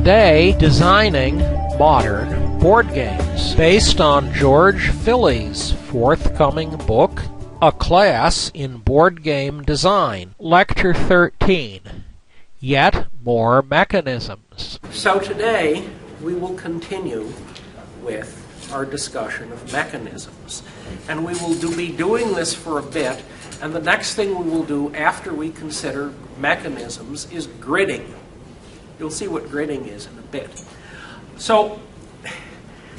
today designing modern board games based on George Philly's forthcoming book, A Class in Board Game Design, Lecture 13, Yet More Mechanisms. So today we will continue with our discussion of mechanisms. And we will be doing this for a bit, and the next thing we will do after we consider mechanisms is gridding. You'll see what gridding is in a bit. So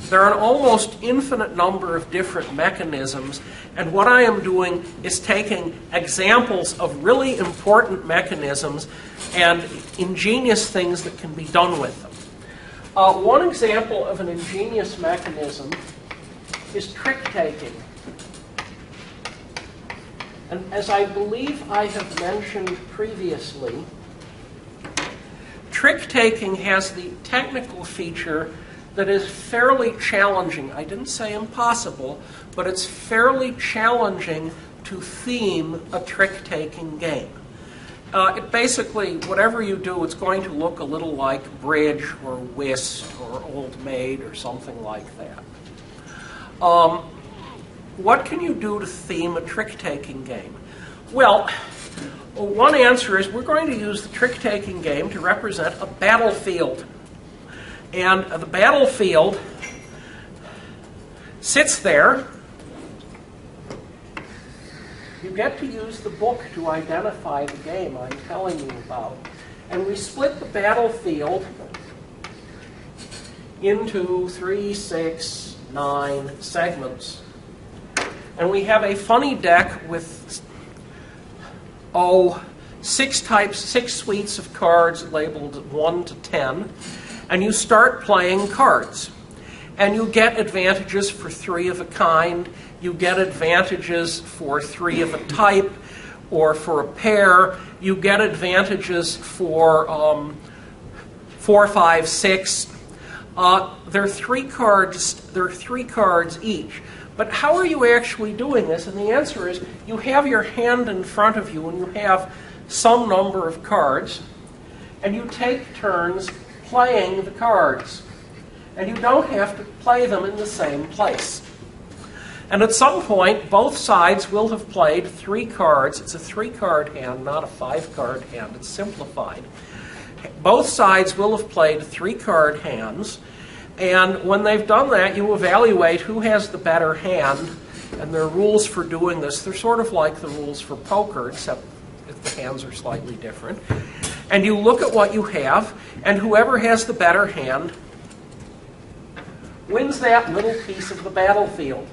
there are an almost infinite number of different mechanisms, and what I am doing is taking examples of really important mechanisms and ingenious things that can be done with them. One example of an ingenious mechanism is trick-taking. And as I believe I have mentioned previously, trick-taking has the technical feature that is fairly challenging. I didn't say impossible, but it's fairly challenging to theme a trick-taking game. It basically, whatever you do, it's going to look a little like bridge or whist or old maid or something like that. What can you do to theme a trick-taking game? Well, one answer is we're going to use the trick-taking game to represent a battlefield. And the battlefield sits there. You get to use the book to identify the game I'm telling you about. And we split the battlefield into 3, 6, 9 segments. And we have a funny deck with, 6 suites of cards labeled 1 to 10. And you start playing cards. And you get advantages for 3 of a kind. You get advantages for 3 of a type, or for a pair. You get advantages for 4, 5, 6. There are 3 cards. There are 3 cards each. But how are you actually doing this? And the answer is you have your hand in front of you, and you have some number of cards, and you take turns playing the cards. And you don't have to play them in the same place. And at some point, both sides will have played 3 cards. It's a 3-card hand, not a 5-card hand. It's simplified. Both sides will have played 3-card hands. And when they've done that, you evaluate who has the better hand. And there are rules for doing this. They're sort of like the rules for poker, except if the hands are slightly different. And you look at what you have, and whoever has the better hand wins that little piece of the battlefield.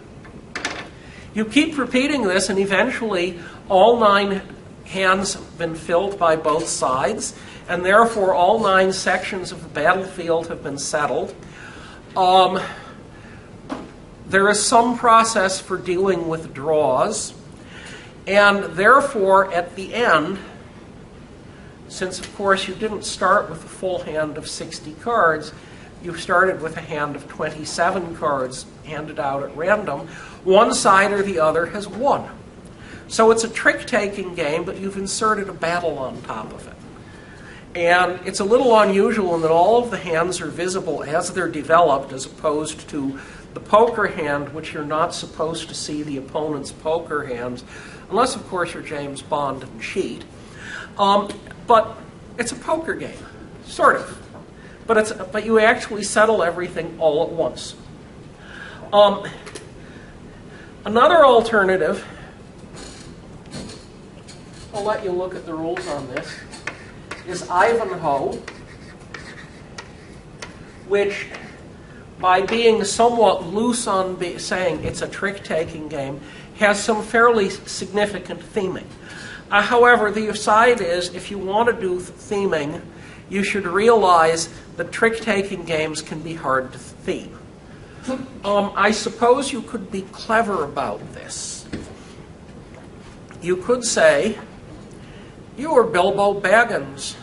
You keep repeating this, and eventually all 9 hands have been filled by both sides, and therefore all 9 sections of the battlefield have been settled. There is some process for dealing with draws, and therefore at the end, since of course you didn't start with a full hand of 60 cards, you started with a hand of 27 cards handed out at random, one side or the other has won. So it's a trick-taking game, but you've inserted a battle on top of it. And it's a little unusual in that all of the hands are visible as they're developed, as opposed to the poker hand, which you're not supposed to see the opponent's poker hands, unless, of course, you're James Bond and cheat. But it's a poker game, sort of. But you actually settle everything all at once. Another alternative, I'll let you look at the rules on this, is Ivanhoe, which, by being somewhat loose on saying it's a trick-taking game, has some fairly significant theming. However, the aside is, if you want to do theming, you should realize that trick-taking games can be hard to theme. I suppose you could be clever about this. You could say, you are Bilbo Baggins.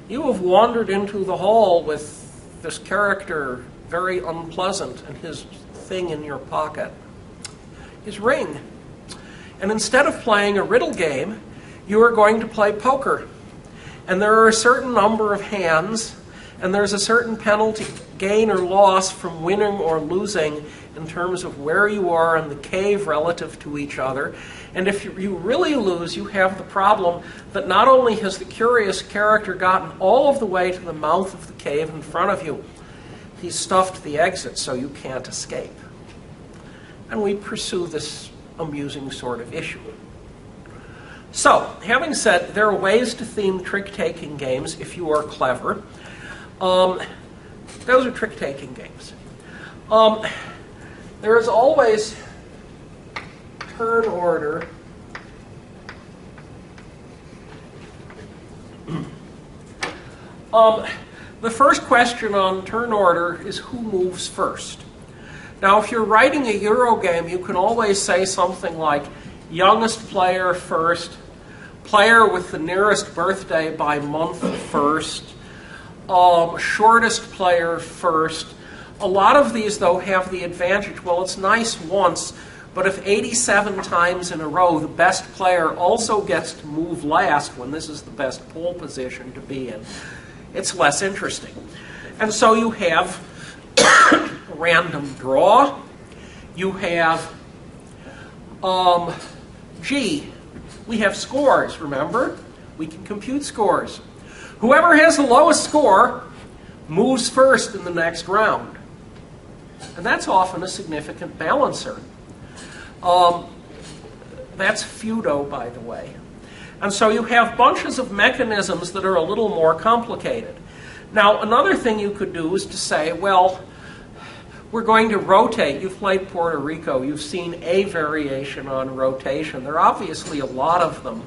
You have wandered into the hall with this character, very unpleasant, and his thing in your pocket, his ring. And instead of playing a riddle game, you are going to play poker. And there are a certain number of hands, and there's a certain penalty, gain or loss from winning or losing in terms of where you are in the cave relative to each other. And if you really lose, you have the problem that not only has the curious character gotten all of the way to the mouth of the cave in front of you, he's stuffed the exit so you can't escape. And we pursue this amusing sort of issue. So, having said, there are ways to theme trick-taking games if you are clever. Those are trick-taking games. There is always turn order. The first question on turn order is who moves first. Now, if you're writing a Eurogame, you can always say something like youngest player first, player with the nearest birthday by month first, shortest player first. A lot of these, though, have the advantage, well, it's nice once, but if 87 times in a row the best player also gets to move last when this is the best pole position to be in, it's less interesting. And so you have random draw. You have, we have scores, remember? We can compute scores. Whoever has the lowest score moves first in the next round. And that's often a significant balancer. That's feudo, by the way. And so you have bunches of mechanisms that are a little more complicated. Now, another thing you could do is to say, well, we're going to rotate. You've played Puerto Rico. You've seen a variation on rotation. There are obviously a lot of them.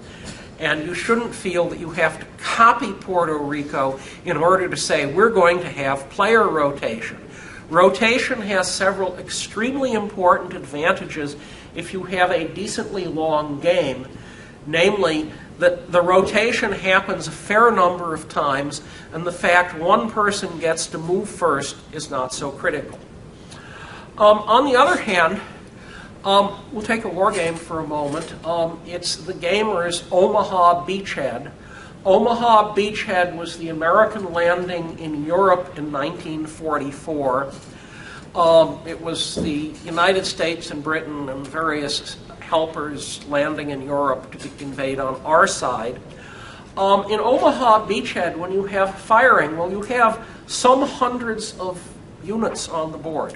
And you shouldn't feel that you have to copy Puerto Rico in order to say, we're going to have player rotation. Rotation has several extremely important advantages if you have a decently long game. Namely, that the rotation happens a fair number of times, and the fact one person gets to move first is not so critical. On the other hand, we'll take a war game for a moment. It's the gamer's Omaha Beachhead. Omaha Beachhead was the American landing in Europe in 1944. It was the United States and Britain and various helpers landing in Europe to be invade on our side. In Omaha Beachhead, when you have firing, well, you have some hundreds of units on the board.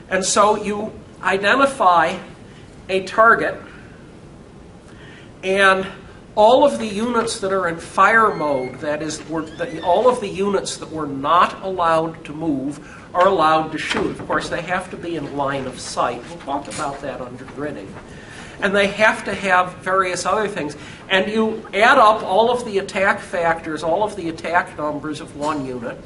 And so you identify a target, and all of the units that are in fire mode, that is, all of the units that were not allowed to move are allowed to shoot. Of course, they have to be in line of sight. We'll talk about that under gridding. And they have to have various other things. And you add up all of the attack factors, all of the attack numbers of one unit,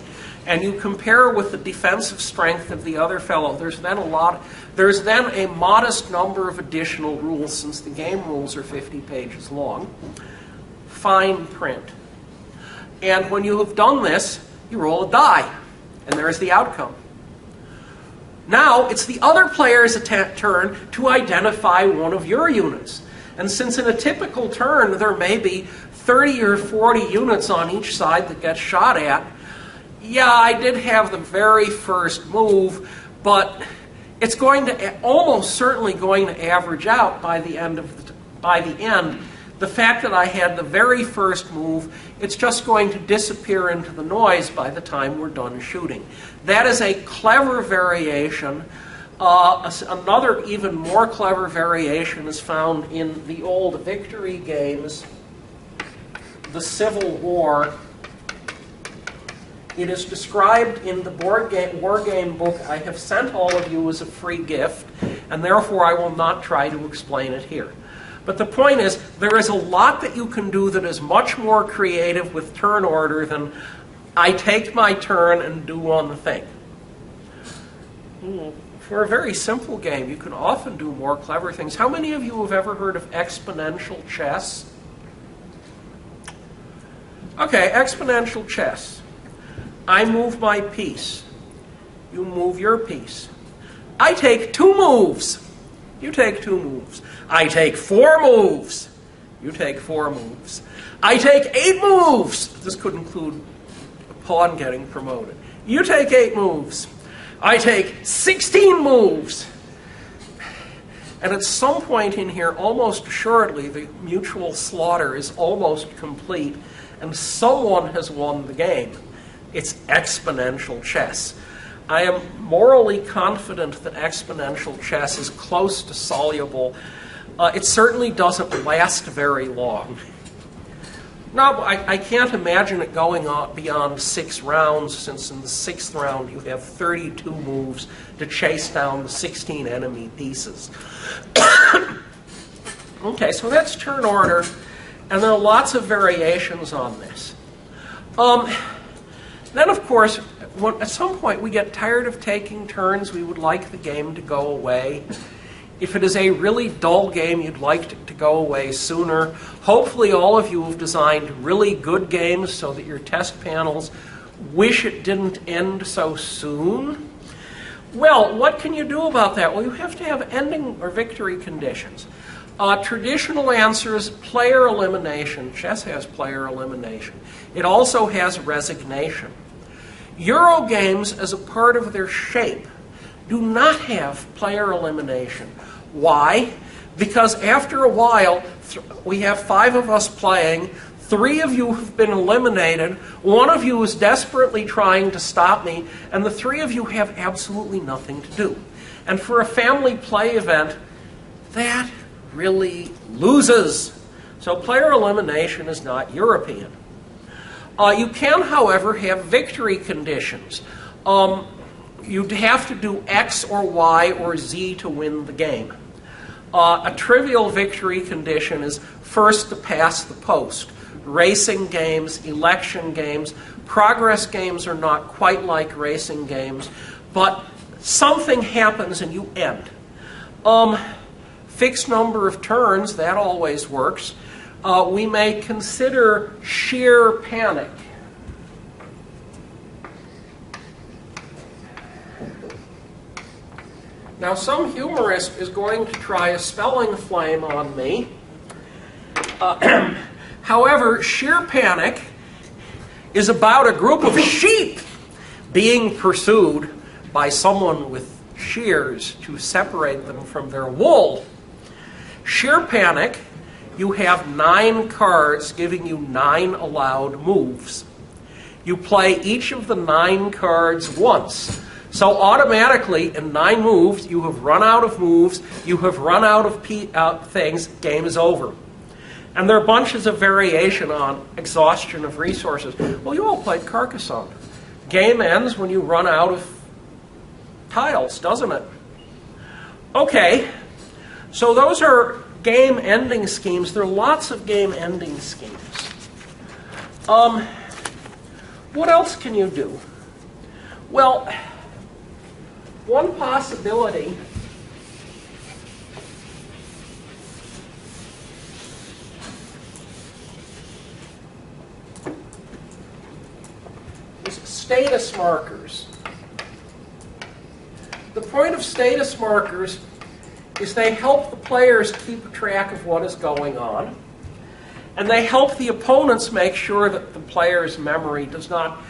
and you compare with the defensive strength of the other fellow. There's then a modest number of additional rules, since the game rules are 50 pages long. Fine print. And when you have done this, you roll a die, and there's the outcome. Now, it's the other player's turn to identify one of your units. And since in a typical turn there may be 30 or 40 units on each side that get shot at, yeah, I did have the very first move, but it's going to almost certainly going to average out by the end. The fact that I had the very first move, it's just going to disappear into the noise by the time we're done shooting. That is a clever variation. Another even more clever variation is found in the old victory games, the Civil War. It is described in the war game book I have sent all of you as a free gift, and therefore I will not try to explain it here. But the point is, there is a lot that you can do that is much more creative with turn order than I take my turn and do one thing. For a very simple game, you can often do more clever things. How many of you have ever heard of exponential chess? Okay, exponential chess. I move my piece. You move your piece. I take 2 moves. You take 2 moves. I take 4 moves. You take 4 moves. I take 8 moves. This could include pawn getting promoted. You take 8 moves. I take 16 moves. And at some point in here, almost assuredly, the mutual slaughter is almost complete, and someone has won the game. It's exponential chess. I am morally confident that exponential chess is close to soluble. It certainly doesn't last very long. No, I can't imagine it going on beyond 6 rounds, since in the 6th round you have 32 moves to chase down the 16 enemy pieces. Okay, so that's turn order, and there are lots of variations on this. Then, of course, at some point we get tired of taking turns. We would like the game to go away. If it is a really dull game, you'd like it to go away sooner. Hopefully all of you have designed really good games so that your test panels wish it didn't end so soon. Well, what can you do about that? Well, you have to have ending or victory conditions. Traditional answers, player elimination. Chess has player elimination. It also has resignation. Eurogames, as a part of their shape, do not have player elimination. Why? Because after a while, we have 5 of us playing, 3 of you have been eliminated, 1 of you is desperately trying to stop me, and the 3 of you have absolutely nothing to do. And for a family play event, that really loses. So player elimination is not European. You can, however, have victory conditions. You'd have to do X or Y or Z to win the game. A trivial victory condition is first to pass the post. Racing games, election games, progress games are not quite like racing games, but something happens and you end. Fixed number of turns, that always works. We may consider sheer panic. Now, some humorist is going to try a spelling flame on me. However, sheer panic is about a group of sheep being pursued by someone with shears to separate them from their wool. Sheer panic, you have 9 cards giving you 9 allowed moves. You play each of the 9 cards once. So automatically, in 9 moves, you have run out of moves, you have run out of things, game is over. And there are bunches of variation on exhaustion of resources. Well, you all played Carcassonne. Game ends when you run out of tiles, doesn't it? Okay, so those are game ending schemes. There are lots of game ending schemes. What else can you do? Well, one possibility is status markers. The point of status markers is they help the players keep track of what is going on, and they help the opponents make sure that the player's memory does not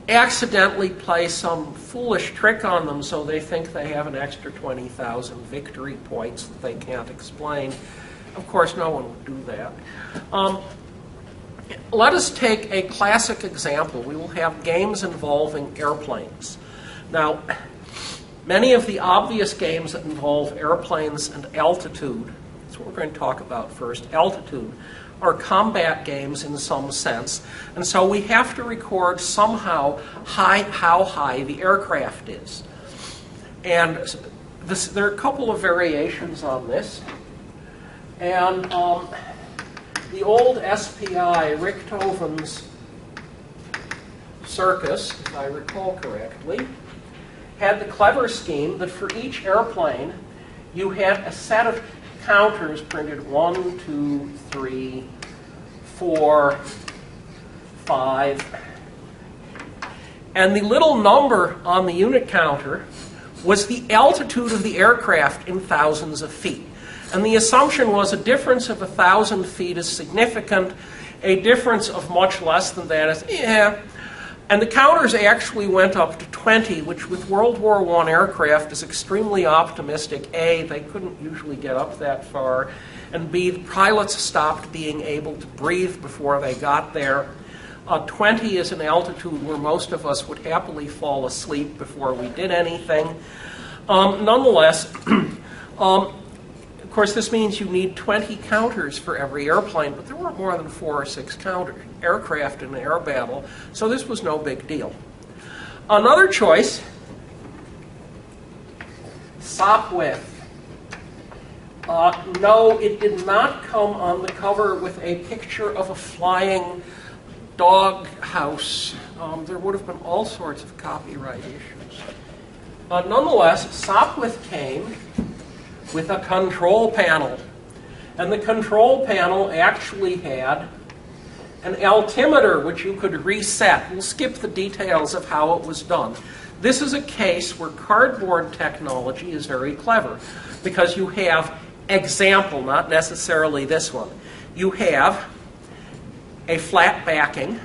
accidentally play some foolish trick on them so they think they have an extra 20,000 victory points that they can't explain. Of course, no one would do that. Let us take a classic example. We will have games involving airplanes. Now, many of the obvious games that involve airplanes and altitude, that's what we're going to talk about first, altitude, are combat games in some sense. And so we have to record somehow how high the aircraft is. And there are a couple of variations on this. And the old SPI, Richthofen's circus, if I recall correctly, had the clever scheme that for each airplane, you had a set of counters printed 1, 2, 3, 4, 5. And the little number on the unit counter was the altitude of the aircraft in thousands of feet. And the assumption was a difference of 1,000 feet is significant. A difference of much less than that is, And the counters actually went up to 20, which with World War I aircraft is extremely optimistic. A, they couldn't usually get up that far, and B, the pilots stopped being able to breathe before they got there. 20 is an altitude where most of us would happily fall asleep before we did anything. Nonetheless, of course, this means you need 20 counters for every airplane, but there were more than 4 or 6 aircraft in an air battle, so this was no big deal. Another choice, Sopwith. No, it did not come on the cover with a picture of a flying dog house. There would have been all sorts of copyright issues. Nonetheless, Sopwith came with a control panel. And the control panel actually had an altimeter which you could reset. We'll skip the details of how it was done. This is a case where cardboard technology is very clever because you have example, not necessarily this one. You have a flat backing.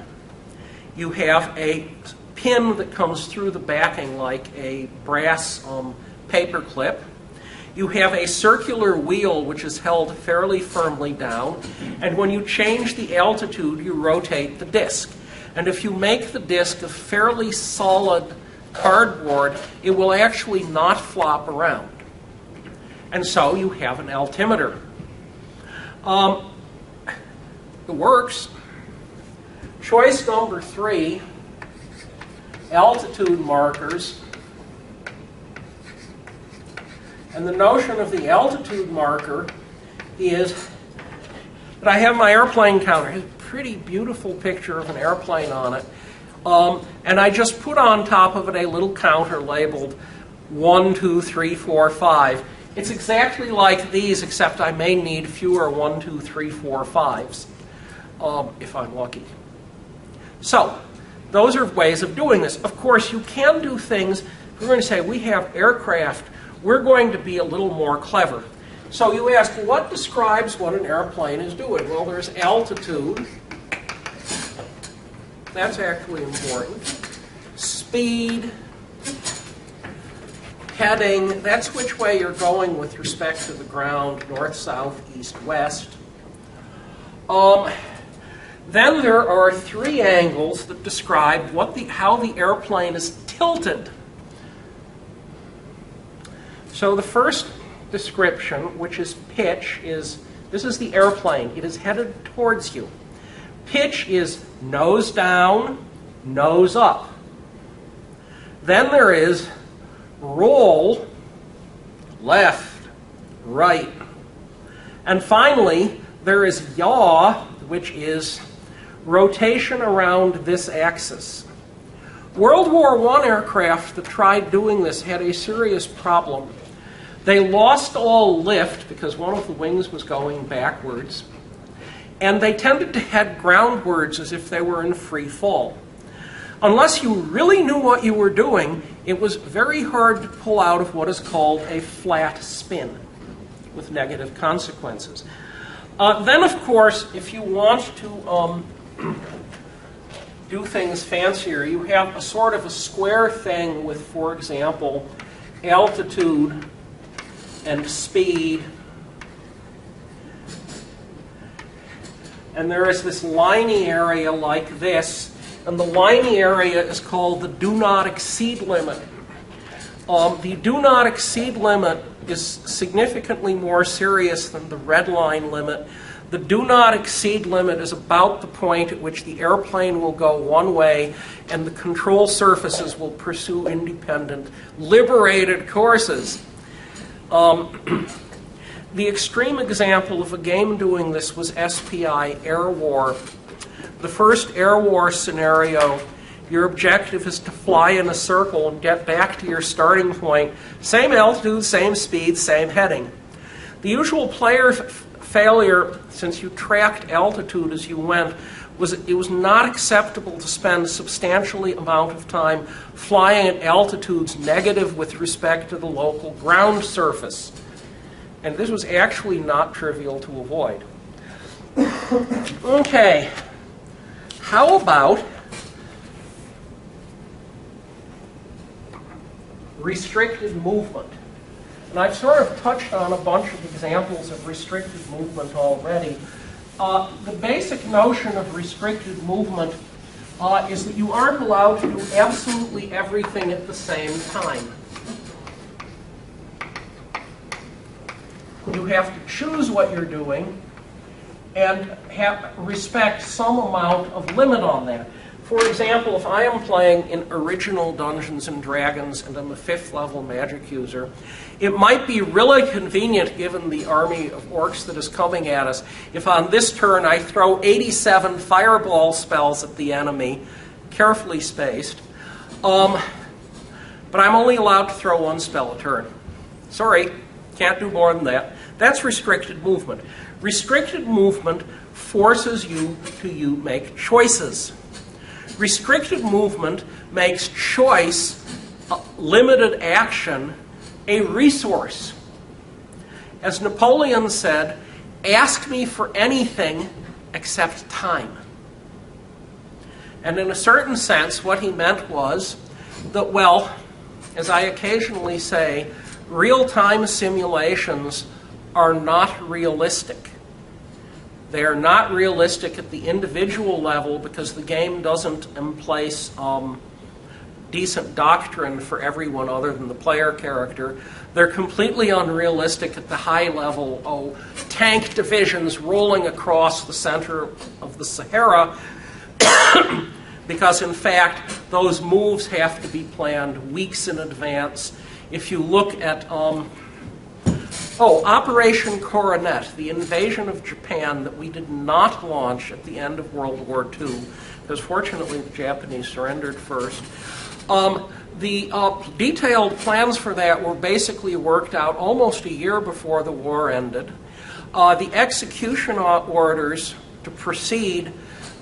You have a pin that comes through the backing like a brass paper clip. You have a circular wheel which is held fairly firmly down, and when you change the altitude, you rotate the disc. And if you make the disc of fairly solid cardboard, it will actually not flop around. And so you have an altimeter. It works. Choice number 3, altitude markers. And the notion of the altitude marker is that I have my airplane counter. It's a pretty beautiful picture of an airplane on it. And I just put on top of it a little counter labeled 1, 2, 3, 4, 5. It's exactly like these, except I may need fewer 1, 2, 3, 4, 5s, if I'm lucky. So, those are ways of doing this. Of course, you can do things. We're going to say we have aircraft. We're going to be a little more clever. So you ask, what describes what an airplane is doing? Well, there's altitude. That's actually important. Speed. Heading. That's which way you're going with respect to the ground, north, south, east, west. Then there are 3 angles that describe how the airplane is tilted. So the first description, which is pitch, this is the airplane. It is headed towards you. Pitch is nose down, nose up. Then there is roll, left, right. And finally, there is yaw, which is rotation around this axis. World War I aircraft that tried doing this had a serious problem. They lost all lift because one of the wings was going backwards, and they tended to head groundwards as if they were in free fall. Unless you really knew what you were doing, it was very hard to pull out of what is called a flat spin with negative consequences. Then, of course, if you want to do things fancier, you have a sort of a square thing with, for example, altitude and speed. And there is this liney area like this, and the liney area is called the do not exceed limit. The do not exceed limit is significantly more serious than the red line limit. The do not exceed limit is about the point at which the airplane will go one way and the control surfaces will pursue independent, liberated courses. The extreme example of a game doing this was Spi Air War. The first Air War scenario, your objective is to fly in a circle and get back to your starting point. Same altitude, same speed, same heading. The usual player failure, since you tracked altitude as you went, was it was not acceptable to spend a substantial amount of time flying at altitudes negative with respect to the local ground surface. And this was actually not trivial to avoid. Okay, how about restricted movement. And I've sort of touched on a bunch of examples of restricted movement already. The basic notion of restricted movement is that you aren't allowed to do absolutely everything at the same time. You have to choose what you're doing and respect some amount of limit on that. For example, if I am playing in original Dungeons & Dragons and I'm a 5th level magic user, it might be really convenient, given the army of orcs that is coming at us, if on this turn I throw 87 fireball spells at the enemy, carefully spaced, but I'm only allowed to throw 1 spell a turn. Sorry, can't do more than that. That's restricted movement. Restricted movement forces you to make choices. Restricted movement makes choice, limited action, a resource. As Napoleon said, ask me for anything except time. And in a certain sense, what he meant was that, well, as I occasionally say, real-time simulations are not realistic. They are not realistic at the individual level because the game doesn't emplace decent doctrine for everyone other than the player character. They're completely unrealistic at the high level. Tank divisions rolling across the center of the Sahara because, in fact, those moves have to be planned weeks in advance. If you look at Operation Coronet, the invasion of Japan that we did not launch at the end of World War II, because fortunately the Japanese surrendered first. The detailed plans for that were basically worked out almost a year before the war ended. The execution orders to proceed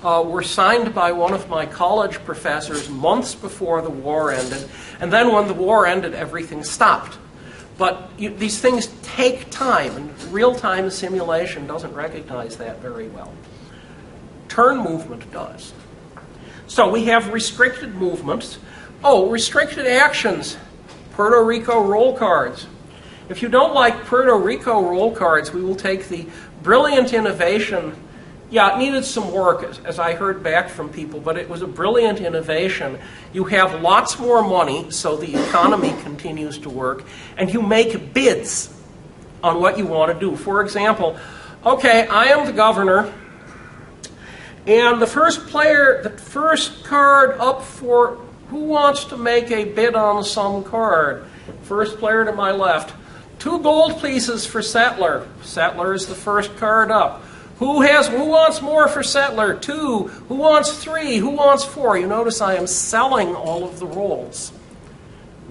were signed by one of my college professors months before the war ended, and then when the war ended, everything stopped. But these things take time, and real-time simulation doesn't recognize that very well. Turn movement does. So we have restricted movements. Restricted actions. Puerto Rico roll cards. If you don't like Puerto Rico roll cards, we will take the brilliant innovation. Yeah, it needed some work, as I heard back from people, but it was a brilliant innovation. You have lots more money, so the economy continues to work, and you make bids on what you want to do. For example, okay, I am the governor, and the first card up for who wants to make a bid on some card? First player to my left. 2 gold pieces for settler. Settler is the first card up. Who wants more for settler? 2. Who wants 3? Who wants 4? You notice I am selling all of the rolls.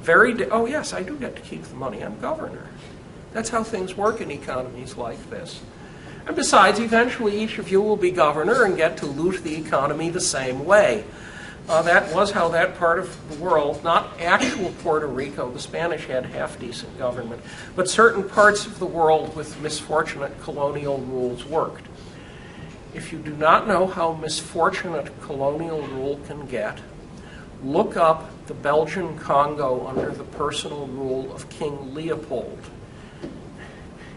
Oh yes, I do get to keep the money. I'm governor. That's how things work in economies like this. And besides, eventually each of you will be governor and get to loot the economy the same way. That was how that part of the world, not actual Puerto Rico, the Spanish had half-decent government, but certain parts of the world with misfortunate colonial rules worked. If you do not know how misfortunate colonial rule can get, look up the Belgian Congo under the personal rule of King Leopold.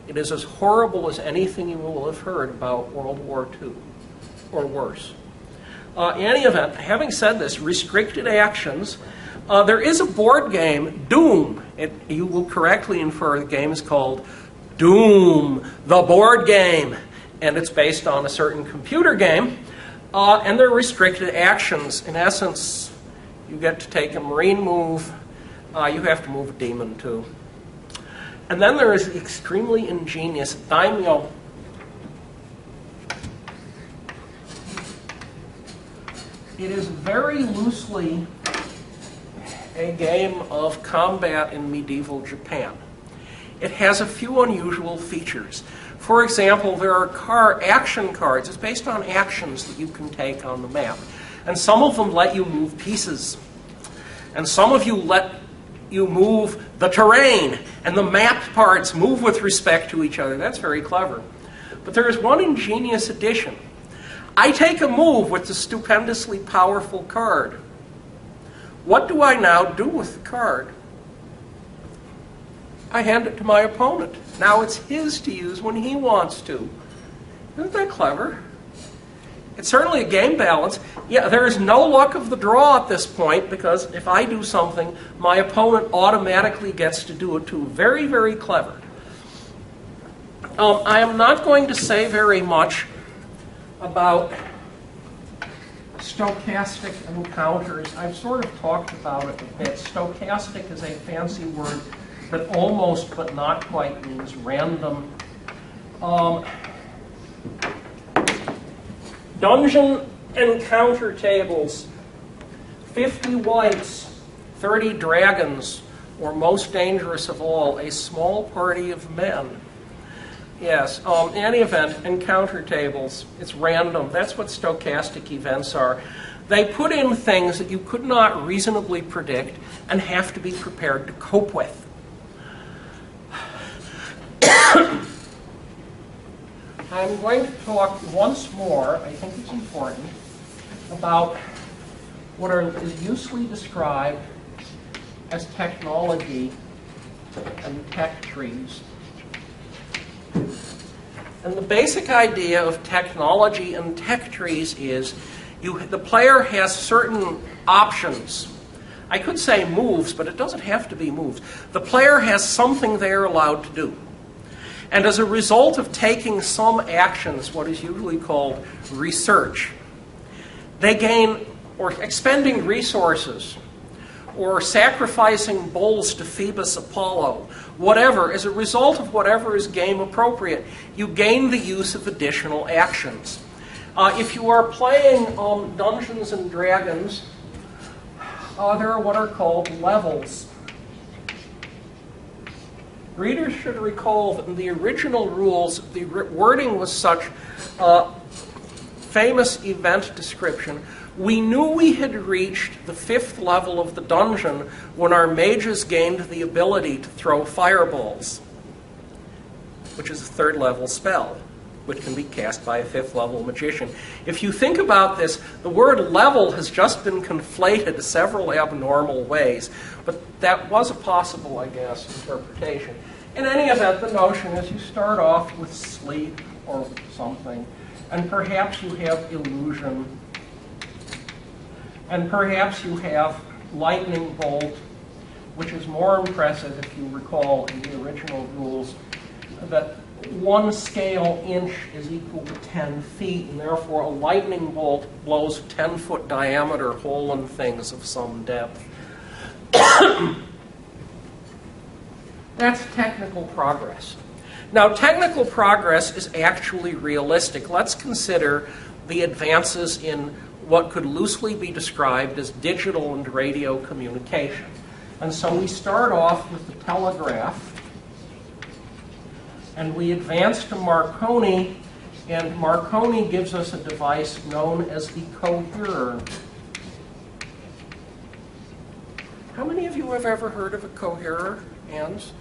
It is as horrible as anything you will have heard about World War II, or worse. In any event, having said this, restricted actions, there is a board game, Doom. You will correctly infer the game is called Doom, the board game. And it's based on a certain computer game. And there are restricted actions. In essence, you get to take a marine move. You have to move a demon too. And then there is the extremely ingenious daimyo. It is very loosely a game of combat in medieval Japan. It has a few unusual features. For example, there are action cards. It's based on actions that you can take on the map. And some of them let you move pieces. And some of you let you move the terrain. And the map parts move with respect to each other. That's very clever. But there is one ingenious addition. I take a move with the stupendously powerful card. What do I now do with the card? I hand it to my opponent. Now it's his to use when he wants to. Isn't that clever? It's certainly a game balance. Yeah, there is no luck of the draw at this point, because if I do something, my opponent automatically gets to do it too. Very, very clever. I am not going to say very much about stochastic encounters. I've sort of talked about it a bit. Stochastic is a fancy word that almost but not quite means random. Dungeon encounter tables, 50 whites, 30 dragons, or most dangerous of all, a small party of men. Yes, in any event, encounter tables, it's random. That's what stochastic events are. They put in things that you could not reasonably predict and have to be prepared to cope with. I'm going to talk once more, I think it's important, about what is usually described as technology and tech trees. And the basic idea of technology and tech trees is the player has certain options. I could say moves, but it doesn't have to be moves. The player has something they're allowed to do. And as a result of taking some actions, what is usually called research, they gain, or expending resources, or sacrificing bulls to Phoebus Apollo, whatever, as a result of whatever is game appropriate, you gain the use of additional actions. If you are playing Dungeons and Dragons, there are what are called levels. Readers should recall that in the original rules, the wording was such famous event description. We knew we had reached the 5th level of the dungeon when our mages gained the ability to throw fireballs, which is a 3rd level spell, which can be cast by a 5th level magician. If you think about this, the word level has just been conflated several abnormal ways, but that was a possible, I guess, interpretation. In any event, the notion is you start off with sleep or something, and perhaps you have illusion, and perhaps you have lightning bolt, which is more impressive if you recall in the original rules that 1 scale inch is equal to 10 feet, and therefore a lightning bolt blows a 10-foot diameter hole in things of some depth. That's technical progress. Now, technical progress is actually realistic. Let's consider the advances in what could loosely be described as digital and radio communication. And so we start off with the telegraph, and we advance to Marconi, and Marconi gives us a device known as the coherer. How many of you have ever heard of a coherer, Hands?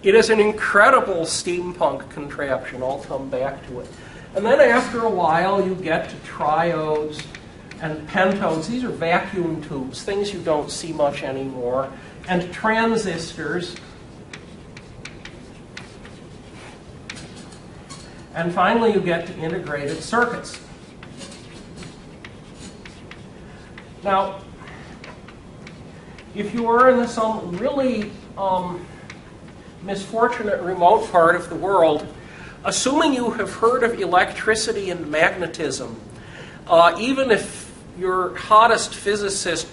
It is an incredible steampunk contraption. I'll come back to it. And then after a while, you get to triodes and pentodes. These are vacuum tubes, things you don't see much anymore, and transistors. And finally, you get to integrated circuits. Now, if you are in some really misfortunate remote part of the world, assuming you have heard of electricity and magnetism, even if your hottest physicist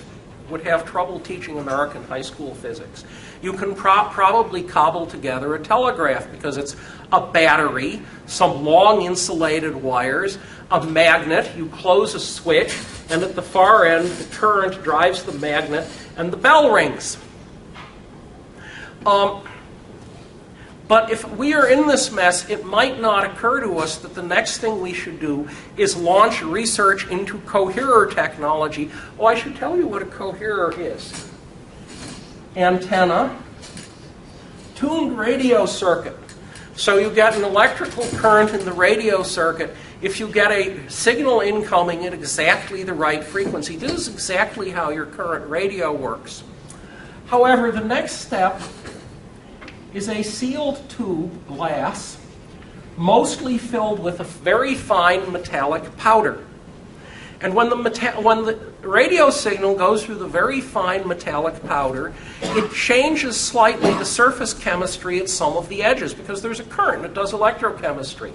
would have trouble teaching American high school physics, you can probably cobble together a telegraph, because it's a battery, some long insulated wires, a magnet, you close a switch, and at the far end, the current drives the magnet, and the bell rings. But if we are in this mess, it might not occur to us that the next thing we should do is launch research into coherer technology. Oh, I should tell you what a coherer is. Antenna, tuned radio circuit. So you get an electrical current in the radio circuit. If you get a signal incoming at exactly the right frequency, this is exactly how your current radio works. However, the next step is a sealed tube, glass, mostly filled with a very fine metallic powder. And when the radio signal goes through the very fine metallic powder, it changes slightly the surface chemistry at some of the edges because there's a current. It does electrochemistry.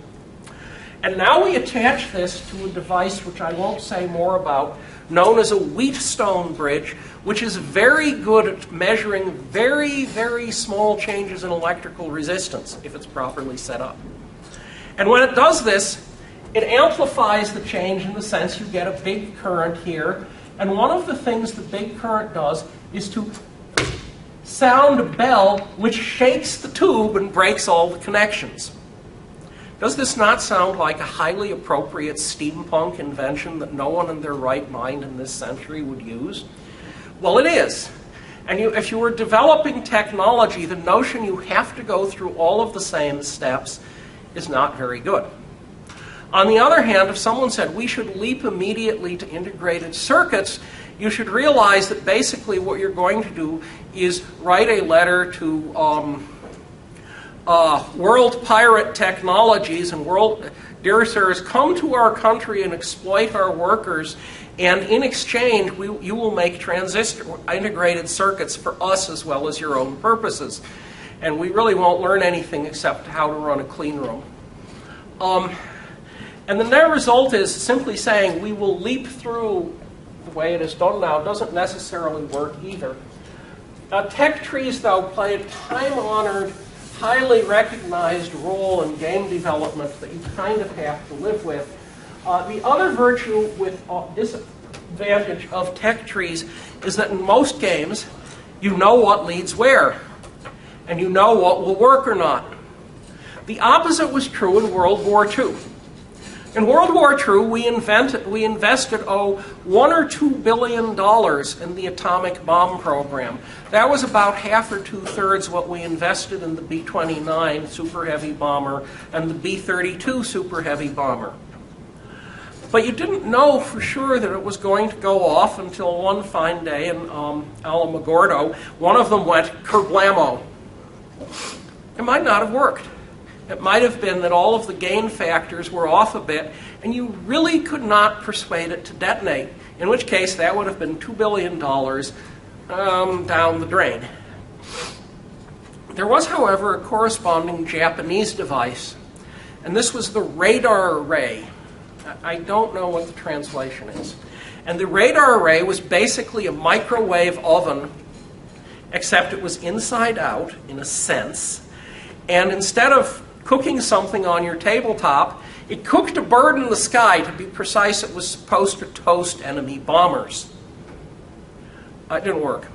And now we attach this to a device which I won't say more about, known as a Wheatstone bridge, which is very good at measuring very, very small changes in electrical resistance if it's properly set up. And when it does this, it amplifies the change in the sense you get a big current here. And one of the things the big current does is to sound a bell which shakes the tube and breaks all the connections. Does this not sound like a highly appropriate steampunk invention that no one in their right mind in this century would use? Well, it is. And if you were developing technology, the notion you have to go through all of the same steps is not very good. On the other hand, if someone said we should leap immediately to integrated circuits, you should realize that basically what you're going to do is write a letter to World Pirate Technologies and dear sirs, come to our country and exploit our workers, and in exchange you will make integrated circuits for us as well as your own purposes. And we really won't learn anything except how to run a clean room. And the net result is simply saying we will leap through the way it is done now doesn't necessarily work either. Tech trees, though, play a time-honored, highly recognized role in game development that you kind of have to live with. The other virtue with disadvantage of tech trees is that in most games, you know what leads where, and you know what will work or not. The opposite was true in World War II. In World War II, we invested $1 or $2 billion in the atomic bomb program. That was about half or two-thirds what we invested in the B-29 Super Heavy bomber and the B-32 Super Heavy bomber. But you didn't know for sure that it was going to go off until one fine day in Alamogordo, one of them went kerblamo. It might not have worked. It might have been that all of the gain factors were off a bit, and you really could not persuade it to detonate, in which case that would have been $2 billion down the drain. There was, however, a corresponding Japanese device, and this was the radar array. I don't know what the translation is. And the radar array was basically a microwave oven, except it was inside out, in a sense, and instead of cooking something on your tabletop, it cooked a bird in the sky. To be precise, it was supposed to toast enemy bombers. It didn't work.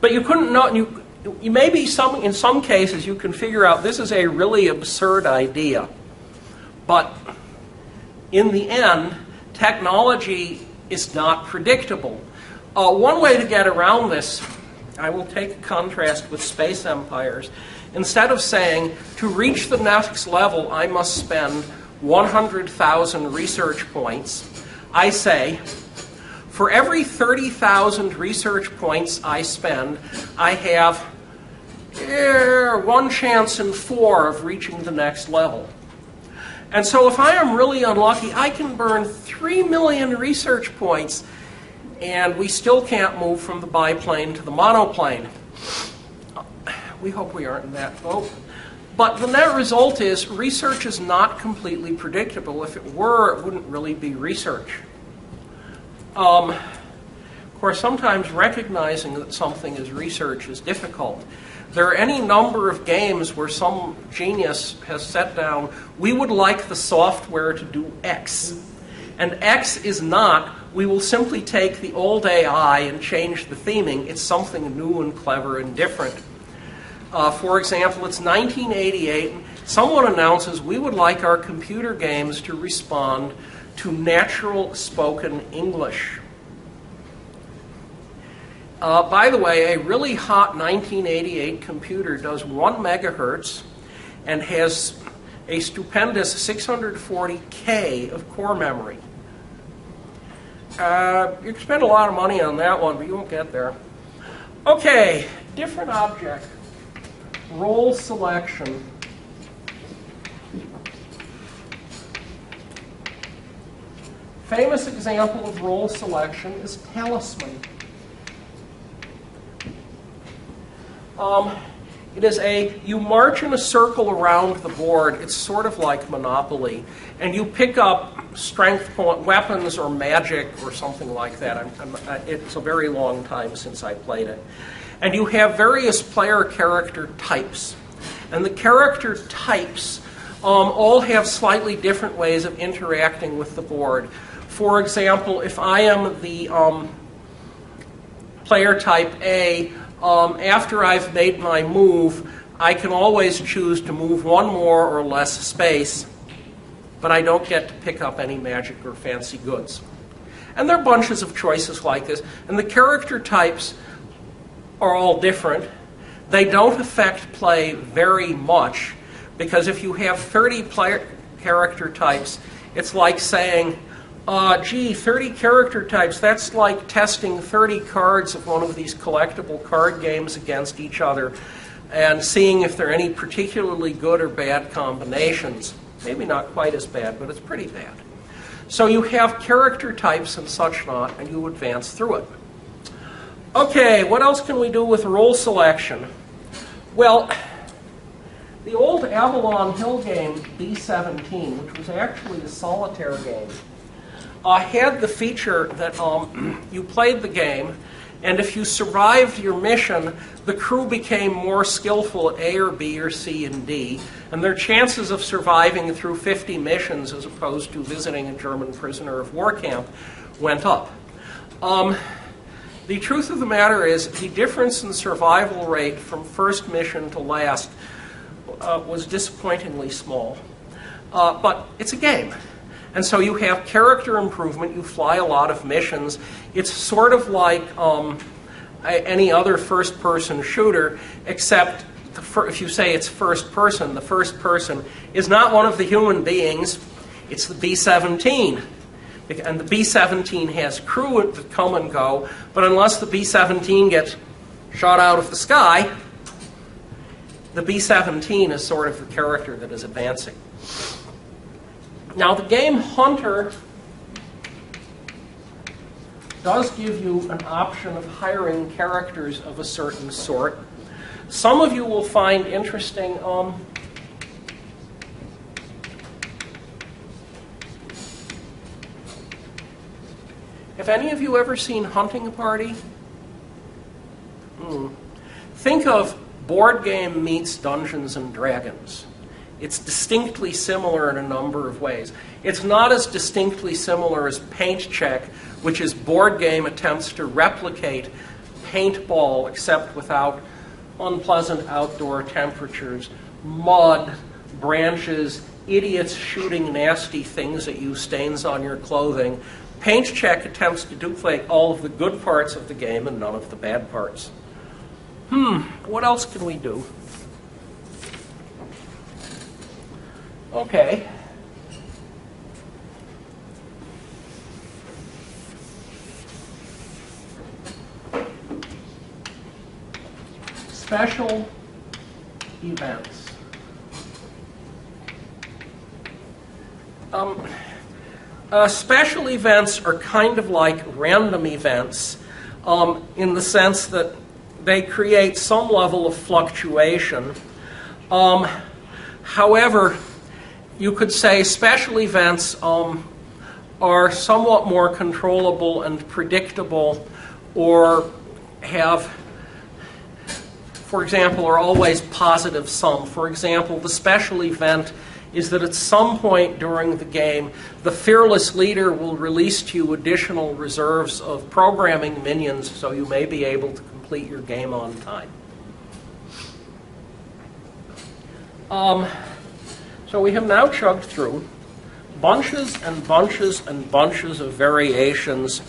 But you couldn't know, you maybe in some cases you can figure out this is a really absurd idea. But in the end, technology is not predictable. One way to get around this, I will take a contrast with space empires. Instead of saying, to reach the next level, I must spend 100,000 research points, I say, for every 30,000 research points I spend, I have 1 chance in 4 of reaching the next level. And so if I am really unlucky, I can burn 3 million research points, and we still can't move from the biplane to the monoplane. We hope we aren't in that boat. But the net result is research is not completely predictable. If it were, it wouldn't really be research. Of course, sometimes recognizing that something is research is difficult. There are any number of games where some genius has set down, we would like the software to do X. And X is not, we will simply take the old AI and change the theming. It's something new and clever and different. For example, it's 1988. Someone announces we would like our computer games to respond to natural spoken English. By the way, a really hot 1988 computer does 1 megahertz and has a stupendous 640K of core memory. You can spend a lot of money on that one, but you won't get there. Okay, different object. role selection famous example of role selection is Talisman. It is you march in a circle around the board. It's sort of like Monopoly. And you pick up strength weapons or magic or something like that. It's a very long time since I played it. And you have various player character types. And the character types all have slightly different ways of interacting with the board. For example, if I am the player type A, after I've made my move, I can always choose to move one more or less space, but I don't get to pick up any magic or fancy goods. And there are bunches of choices like this. And the character types are all different. They don't affect play very much, because if you have 30 player character types, it's like saying, gee, 30 character types, that's like testing 30 cards of one of these collectible card games against each other and seeing if there are any particularly good or bad combinations. Maybe not quite as bad, but it's pretty bad. So you have character types and such not, and you advance through it. Okay, what else can we do with role selection? Well, the old Avalon Hill game, B-17, which was actually a solitaire game, had the feature that you played the game, and if you survived your mission, the crew became more skillful at A or B or C and D, and their chances of surviving through 50 missions as opposed to visiting a German prisoner of war camp went up. The truth of the matter is the difference in survival rate from first mission to last was disappointingly small, but it's a game. And so you have character improvement, you fly a lot of missions. It's sort of like any other first-person shooter, except if you say it's first person, the first person is not one of the human beings, it's the B-17. And the B-17 has crew that come and go, but unless the B-17 gets shot out of the sky, the B-17 is sort of the character that is advancing. Now, the game Hunter does give you an option of hiring characters of a certain sort. Some of you will find interesting have any of you ever seen Hunting Party? Think of board game meets Dungeons and Dragons. It's distinctly similar in a number of ways. It's not as distinctly similar as Paint Check, which is board game attempts to replicate paintball except without unpleasant outdoor temperatures, mud, branches, idiots shooting nasty things at you, stains on your clothing. Paint Check attempts to duplicate all of the good parts of the game and none of the bad parts. What else can we do? Okay. Special events. Special events are kind of like random events in the sense that they create some level of fluctuation. However, you could say special events are somewhat more controllable and predictable, or have, for example, are always positive sum. For example, the special event is that at some point during the game, the fearless leader will release to you additional reserves of programming minions, so you may be able to complete your game on time. So we have now chugged through bunches and bunches and bunches of variations.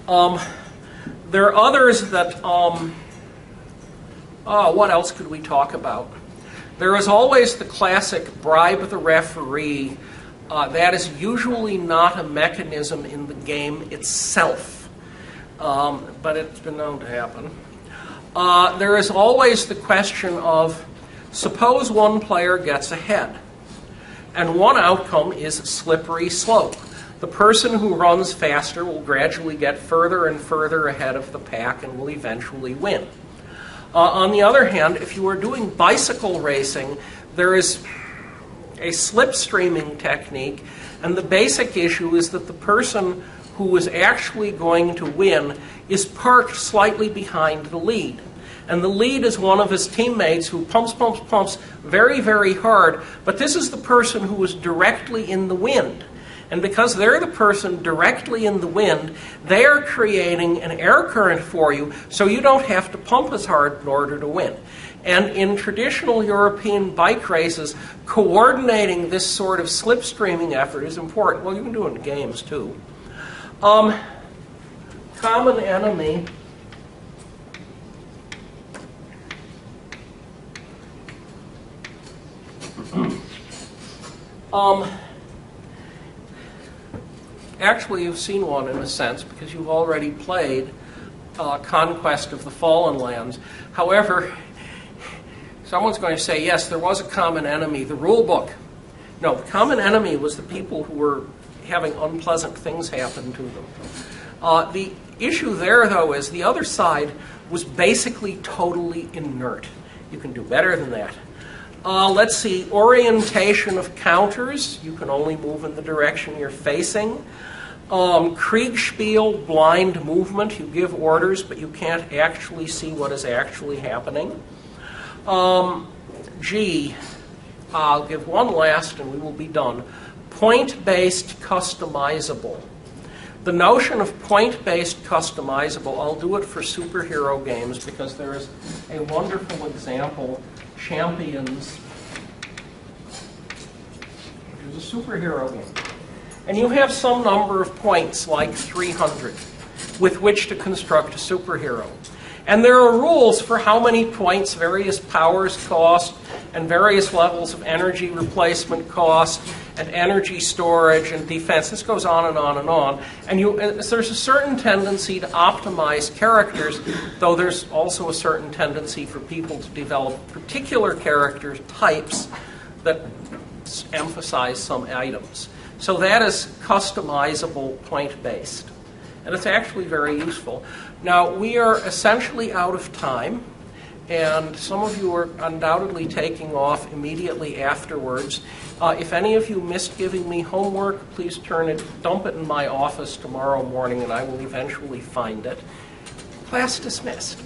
There are others that, what else could we talk about? There is always the classic bribe the referee. That is usually not a mechanism in the game itself, but it's been known to happen. There is always the question of Suppose one player gets ahead, and one outcome is slippery slope. The person who runs faster will gradually get further and further ahead of the pack and will eventually win. On the other hand, if you are doing bicycle racing, there is a slipstreaming technique, and the basic issue is that the person who is actually going to win is parked slightly behind the lead. And the lead is one of his teammates who pumps very, very hard, but this is the person who is directly in the wind. And because they're the person directly in the wind, they are creating an air current for you, so you don't have to pump as hard in order to win. And in traditional European bike races, coordinating this sort of slipstreaming effort is important. Well, you can do it in games too. Common enemy. Actually, you've seen one in a sense because you've already played Conquest of the Fallen Lands. However, someone's going to say, yes, there was a common enemy, the rule book. No, the common enemy was the people who were having unpleasant things happen to them. The issue there, though, is the other side was basically totally inert. You can do better than that. Let's see, orientation of counters. You can only move in the direction you're facing. Kriegspiel, blind movement. You give orders, but you can't actually see what is actually happening. G, I'll give one last and we will be done. Point-based customizable. The notion of point-based customizable, I'll do it for superhero games because there is a wonderful example, Champions, which is a superhero game. And you have some number of points, like 300, with which to construct a superhero. And there are rules for how many points various powers cost, and various levels of energy replacement cost, and energy storage, and defense. This goes on and on and on. And there's a certain tendency to optimize characters, though there's also a certain tendency for people to develop particular character types that emphasize some items. So that is customizable point-based. And it's actually very useful. Now, we are essentially out of time, and some of you are undoubtedly taking off immediately afterwards. If any of you missed giving me homework, please dump it in my office tomorrow morning, and I will eventually find it. Class dismissed.